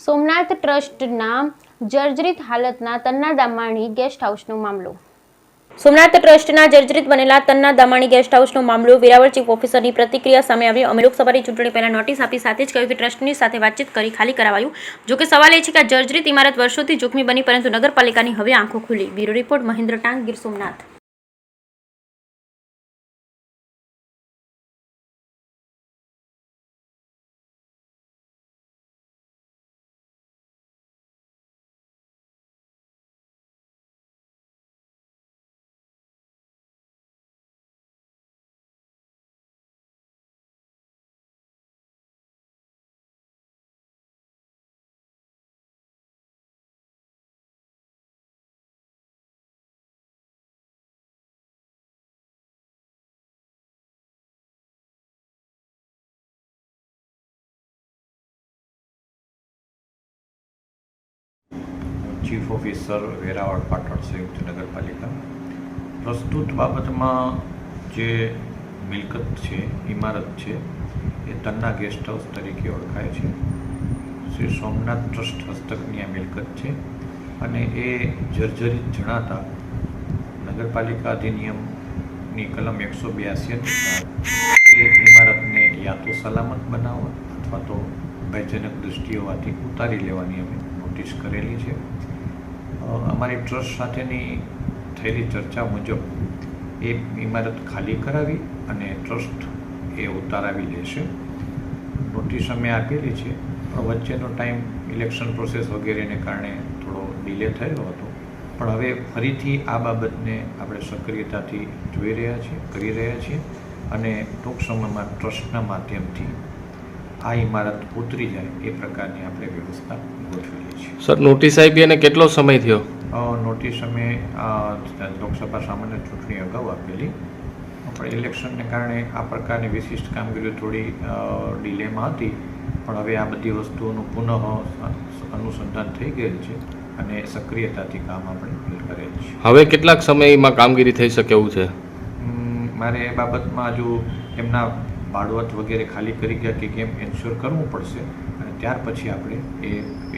સોમનાથ ટ્રસ્ટના જર્જરિત હાલતના તન્ના દામાણી ગેસ્ટ હાઉસનો મામલો. સોમનાથ ટ્રસ્ટના જર્જરિત બનેલા તન્ના દામાણી ગેસ્ટ હાઉસનો મામલો વેરાવળ ચીફ ઓફિસરની પ્રતિક્રિયા સામે આવી. અમે લોકસભાની ચૂંટણી પહેલા નોટિસ આપી સાથે જ કહ્યું કે ટ્રસ્ટની સાથે વાતચીત કરી ખાલી કરાવાયું. જોકે સવાલ એ છે કે આ જર્જરિત ઇમારત વર્ષોથી જોખમી બની, પરંતુ નગરપાલિકાની હવે આંખો ખુલી. બ્યુરો રિપોર્ટ મહેન્દ્ર ટાંક, ગીર સોમનાથ. ચીફ ઓફિસર વેરાવળ પાટણ સંયુક્ત નગરપાલિકા. પ્રસ્તુત બાબતમાં જે મિલકત છે, ઇમારત છે, એ તન્ના ગેસ્ટ હાઉસ તરીકે ઓળખાય છે. શ્રી સોમનાથ ટ્રસ્ટ હસ્તકની આ મિલકત છે અને એ જર્જરિત જણાતા નગરપાલિકા અધિનિયમની કલમ 182 અનુસાર એ ઇમારતને યા તો સલામત બનાવવા અથવા તો ભયજનક દૃષ્ટિ હોવાથી ઉતારી લેવાની અમે નોટિસ કરેલી છે. અમારી ટ્રસ્ટ સાથેની થયેલી ચર્ચા મુજબ એ ઇમારત ખાલી કરાવી અને ટ્રસ્ટ એ ઉતારાવી લેશે. નોટિસ અમે આપેલી છે, પણ વચ્ચેનો ટાઈમ ઇલેક્શન પ્રોસેસ વગેરેને કારણે થોડો ડિલે થયેલો હતો. પણ હવે ફરીથી આ બાબતને આપણે સક્રિયતાથી જોઈ રહ્યા છીએ, કરી રહ્યા છીએ અને ટૂંક સમયમાં ટ્રસ્ટના માધ્યમથી આ ઇમારત ઉતરી જાય એ પ્રકારની આપણે વ્યવસ્થા ગોઠવેલી છે. સર, નોટિસ આપી અને કેટલો સમય થયો? નોટિસ અમે લોકસભા સામાન્ય ચૂંટણી અગાઉ આપેલી, પણ ઇલેક્શનને કારણે આ પ્રકારની વિશિષ્ટ કામગીરીઓ થોડી ડિલેમાં હતી. પણ હવે આ બધી વસ્તુઓનું પુનઃ અનુસંધાન થઈ ગયેલ છે અને સક્રિયતાથી કામ આપણે કરેલ છે. હવે કેટલાક સમયમાં કામગીરી થઈ શકે એવું છે? મારે એ બાબતમાં હજુ એમના ભાડવત વગેરે ખાલી કરી ગયા કે કેમ એન્શ્યોર કરવું પડશે અને ત્યાર પછી આપણે એ